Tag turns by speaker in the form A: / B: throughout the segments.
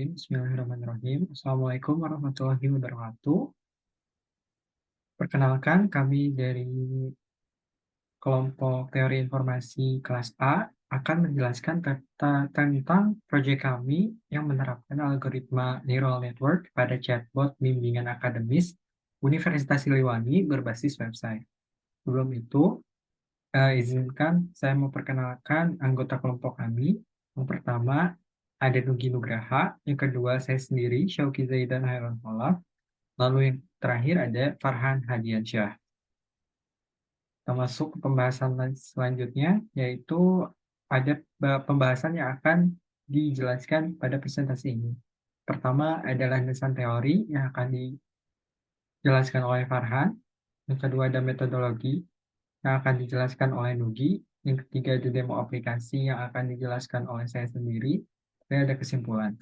A: Bismillahirrahmanirrahim. Assalamualaikum warahmatullahi wabarakatuh. Perkenalkan, kami dari kelompok teori informasi kelas A akan menjelaskan tentang proyek kami yang menerapkan algoritma neural network pada chatbot bimbingan akademis Universitas Siliwangi berbasis website. Sebelum itu, izinkan saya memperkenalkan anggota kelompok kami. Yang pertama, ada Nugi Nugraha. Yang kedua, saya sendiri, Syauki Zaidan Hairon Holaf. Lalu yang terakhir ada Farhan Hadiansyah. Kita masuk ke pembahasan selanjutnya, yaitu ada pembahasan yang akan dijelaskan pada presentasi ini. Pertama adalah landasan teori yang akan dijelaskan oleh Farhan. Yang kedua ada metodologi yang akan dijelaskan oleh Nugi. Yang ketiga ada demo aplikasi yang akan dijelaskan oleh saya sendiri. Dan ada kesimpulan.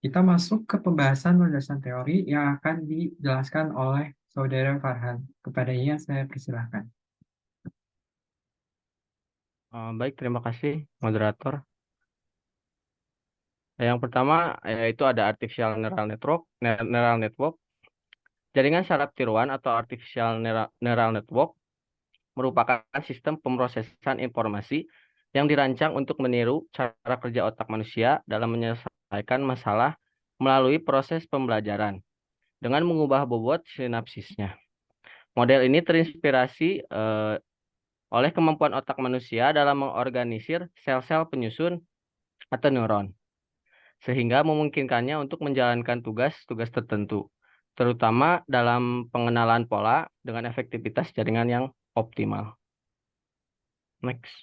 A: Kita masuk ke pembahasan landasan teori yang akan dijelaskan oleh Saudara Farhan. Kepadanya saya persilahkan.
B: Baik, terima kasih moderator. Yang pertama yaitu ada artificial neural network. Jaringan saraf tiruan atau artificial neural network merupakan sistem pemrosesan informasi yang dirancang untuk meniru cara kerja otak manusia dalam menyelesaikan masalah melalui proses pembelajaran dengan mengubah bobot sinapsisnya. Model ini terinspirasi oleh kemampuan otak manusia dalam mengorganisir sel-sel penyusun atau neuron, sehingga memungkinkannya untuk menjalankan tugas-tugas tertentu, terutama dalam pengenalan pola dengan efektivitas jaringan yang optimal. Next.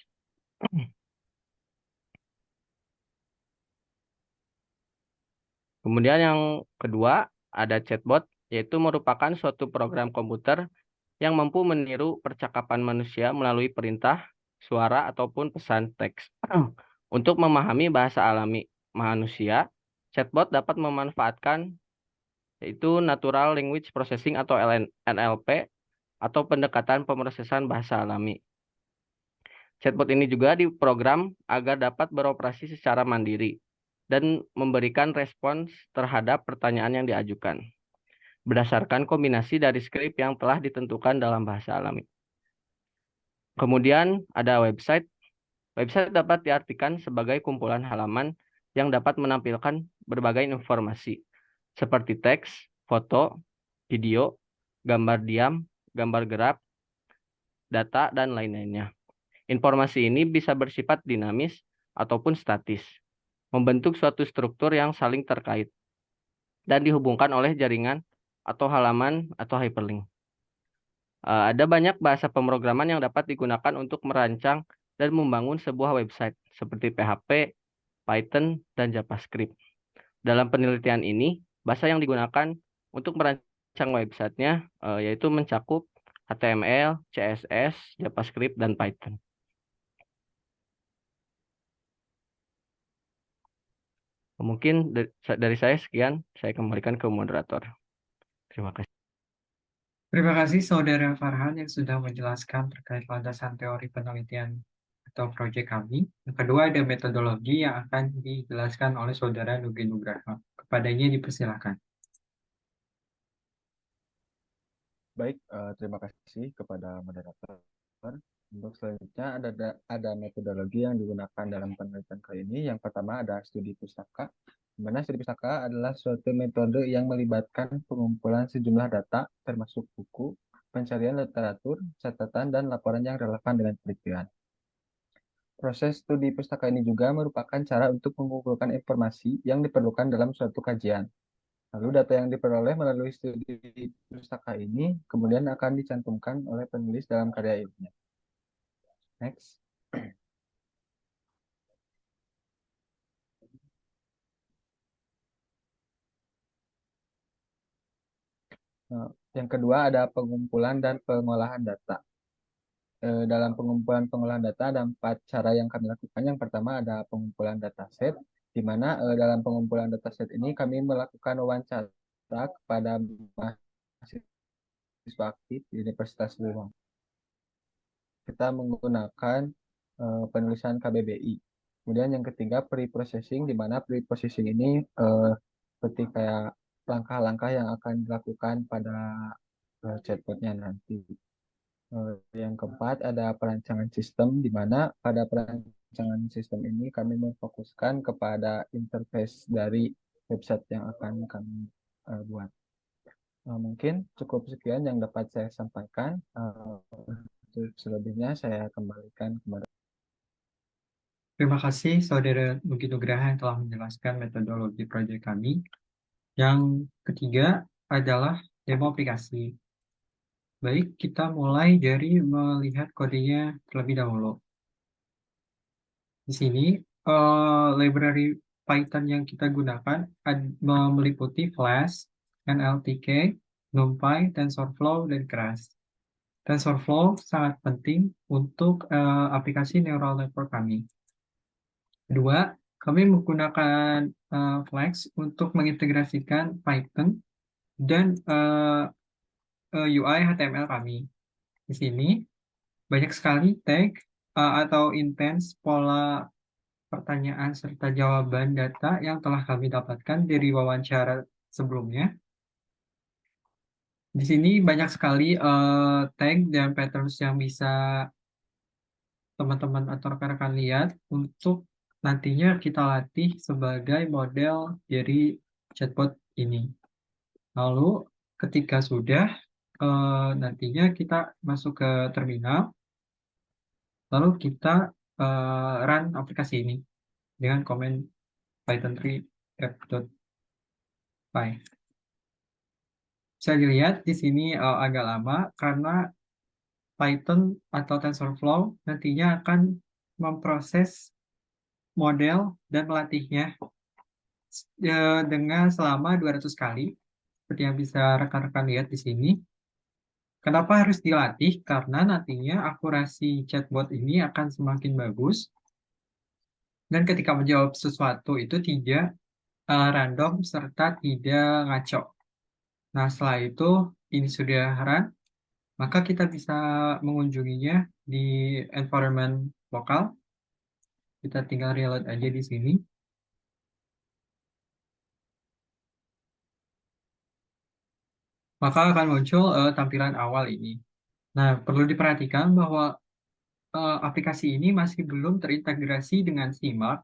B: Kemudian yang kedua, ada chatbot, yaitu merupakan suatu program komputer yang mampu meniru percakapan manusia melalui perintah, suara, ataupun pesan teks. Untuk memahami bahasa alami manusia, chatbot dapat memanfaatkan yaitu Natural Language Processing atau NLP atau pendekatan pemrosesan bahasa alami. Chatbot ini juga diprogram agar dapat beroperasi secara mandiri dan memberikan respons terhadap pertanyaan yang diajukan berdasarkan kombinasi dari skrip yang telah ditentukan dalam bahasa alami. Kemudian ada website. Website dapat diartikan sebagai kumpulan halaman yang dapat menampilkan berbagai informasi seperti teks, foto, video, gambar diam, gambar gerak, data, dan lain-lainnya. Informasi ini bisa bersifat dinamis ataupun statis, membentuk suatu struktur yang saling terkait dan dihubungkan oleh jaringan atau halaman atau hyperlink. Ada banyak bahasa pemrograman yang dapat digunakan untuk merancang dan membangun sebuah website seperti PHP, Python, dan JavaScript. Dalam penelitian ini, bahasa yang digunakan untuk merancang websitenya yaitu mencakup HTML, CSS, JavaScript, dan Python. Mungkin dari saya sekian, saya kembalikan ke moderator. Terima kasih.
A: Terima kasih Saudara Farhan yang sudah menjelaskan terkait landasan teori penelitian atau proyek kami. Yang kedua ada metodologi yang akan dijelaskan oleh Saudara Nugi Nugraha. Kepadanya dipersilakan.
C: Baik, terima kasih kepada moderator. Untuk selanjutnya ada metodologi yang digunakan dalam penelitian kali ini. Yang pertama ada studi pustaka, di mana studi pustaka adalah suatu metode yang melibatkan pengumpulan sejumlah data, termasuk buku, pencarian literatur, catatan, dan laporan yang relevan dengan penelitian. Proses studi pustaka ini juga merupakan cara untuk mengumpulkan informasi yang diperlukan dalam suatu kajian. Lalu data yang diperoleh melalui studi pustaka ini kemudian akan dicantumkan oleh penulis dalam karya ilmiah. Next. Yang kedua ada pengumpulan dan pengolahan data. Dalam pengumpulan-pengolahan data ada 4 cara yang kami lakukan. Yang pertama ada pengumpulan dataset, di mana dalam pengumpulan dataset ini kami melakukan wawancara kepada mahasiswa aktif di Universitas Siliwangi. Kita menggunakan penulisan KBBI. Kemudian yang ketiga pre-processing, di mana pre-processing ini seperti kayak langkah-langkah yang akan dilakukan pada chatbotnya nanti. Yang keempat ada perancangan sistem, di mana pada perancangan sistem ini kami memfokuskan kepada interface dari website yang akan kami buat. Mungkin cukup sekian yang dapat saya sampaikan. Selebihnya saya kembalikan kepada.
A: Terima kasih Saudara Nugi Nugraha yang telah menjelaskan metodologi proyek kami. Yang ketiga adalah demo aplikasi. Baik, kita mulai dari melihat kodenya terlebih dahulu. Di sini, library Python yang kita gunakan meliputi Flash, NLTK, NumPy, TensorFlow, dan Keras. TensorFlow sangat penting untuk aplikasi neural network kami. Kedua, kami menggunakan Flex untuk mengintegrasikan Python dan UI HTML kami. Di sini, banyak sekali tag atau intents pola pertanyaan serta jawaban data yang telah kami dapatkan dari wawancara sebelumnya. Di sini banyak sekali tag dan patterns yang bisa teman-teman atau rekan-rekan lihat untuk nantinya kita latih sebagai model dari chatbot ini. Lalu ketika sudah nantinya kita masuk ke terminal, lalu kita run aplikasi ini dengan komen python 3 app.py. Bisa dilihat di sini agak lama karena Python atau TensorFlow nantinya akan memproses model dan melatihnya dengan selama 200 kali, seperti yang bisa rekan-rekan lihat di sini. Kenapa harus dilatih? Karena nantinya akurasi chatbot ini akan semakin bagus, dan ketika menjawab sesuatu itu tidak random serta tidak ngaco. Nah, setelah itu ini sudah run, maka kita bisa mengunjunginya di environment lokal. Kita tinggal reload aja di sini. Maka akan muncul tampilan awal ini. Nah, perlu diperhatikan bahwa aplikasi ini masih belum terintegrasi dengan CMake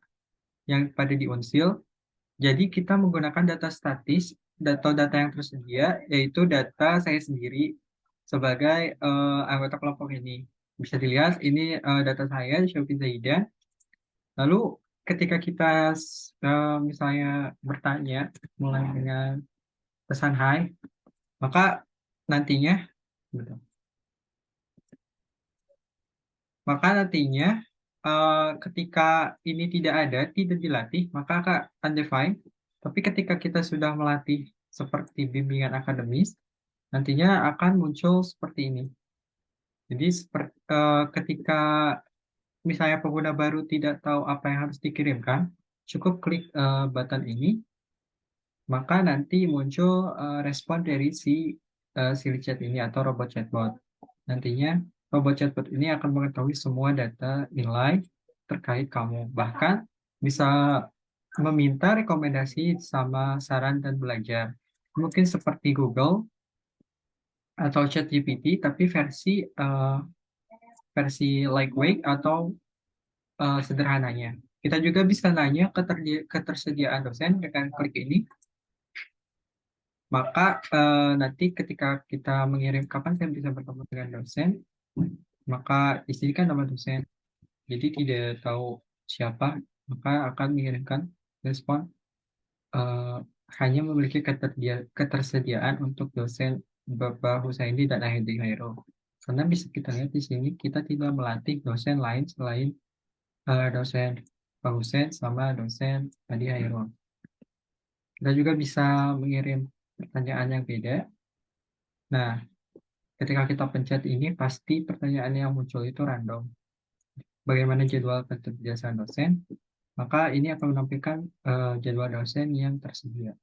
A: yang pada di Unsil. Jadi kita menggunakan data statis atau data yang tersedia, yaitu data saya sendiri sebagai anggota kelompok ini. Bisa dilihat ini data saya, Syaufi Zaidan. Lalu ketika kita misalnya bertanya mulai dengan pesan hai, maka nantinya betul. Maka nantinya ketika ini tidak ada, tidak dilatih, maka akan undefined. Tapi ketika kita sudah melatih seperti bimbingan akademis, nantinya akan muncul seperti ini. Jadi ketika misalnya pengguna baru tidak tahu apa yang harus dikirimkan, cukup klik button ini, maka nanti muncul respon dari si silly chat ini atau robot chatbot. Nantinya robot chatbot ini akan mengetahui semua data nilai terkait kamu. Bahkan bisa meminta rekomendasi sama saran dan belajar. Mungkin seperti Google atau ChatGPT, tapi versi lightweight atau sederhananya. Kita juga bisa nanya ketersediaan dosen dengan klik ini. Maka nanti ketika kita mengirim kapan saya bisa bertemu dengan dosen, maka di sini kan nama dosen. Jadi tidak tahu siapa, maka akan mengirimkan respon eh, hanya memiliki ketersediaan untuk dosen Bapak Husaini dan Ahedi Hairul. Karena bisa kita lihat di sini kita tidak melatih dosen lain selain dosen Pak Husain sama dosen Adi Hairul. Kita juga bisa mengirim pertanyaan yang beda. Nah, ketika kita pencet ini, pasti pertanyaan yang muncul itu random. Bagaimana jadwal keterbiasaan dosen? Maka ini akan menampilkan jadwal dosen yang tersedia.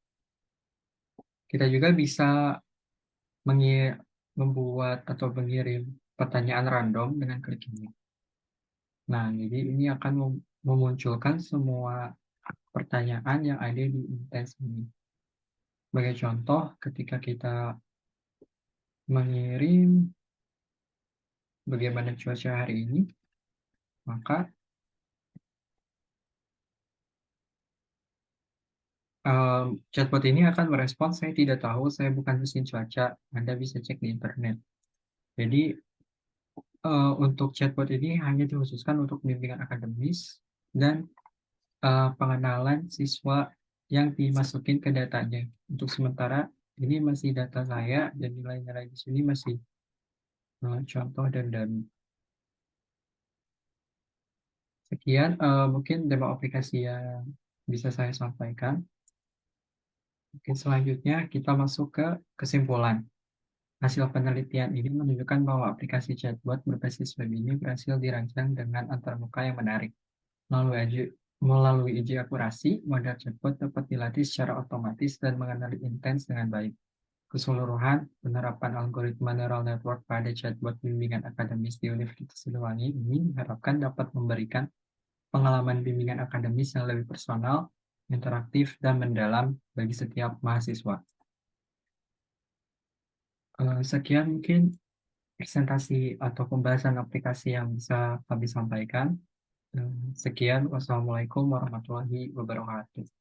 A: Kita juga bisa membuat atau mengirim pertanyaan random dengan klik ini. Nah, jadi ini akan memunculkan semua pertanyaan yang ada di intens ini. Sebagai contoh, ketika kita mengirim bagaimana cuaca hari ini, maka chatbot ini akan merespons, "Saya tidak tahu, saya bukan mesin cuaca, Anda bisa cek di internet." Jadi, untuk chatbot ini hanya dikhususkan untuk bimbingan akademis dan pengenalan siswa yang dimasukin ke datanya. Untuk sementara, ini masih data saya dan nilai-nilai di sini masih contoh dan dummy. Sekian mungkin demo aplikasi yang bisa saya sampaikan. Mungkin selanjutnya kita masuk ke kesimpulan. Hasil penelitian ini menunjukkan bahwa aplikasi chatbot berbasis web ini berhasil dirancang dengan antarmuka yang menarik. Melalui uji akurasi, model chatbot dapat dilatih secara otomatis dan mengenali intens dengan baik. Keseluruhan, penerapan algoritma neural network pada chatbot bimbingan akademis di Universitas Siliwangi ini diharapkan dapat memberikan pengalaman bimbingan akademis yang lebih personal, interaktif, dan mendalam bagi setiap mahasiswa. Sekian mungkin presentasi atau pembahasan aplikasi yang bisa kami sampaikan. Sekian, wassalamualaikum warahmatullahi wabarakatuh.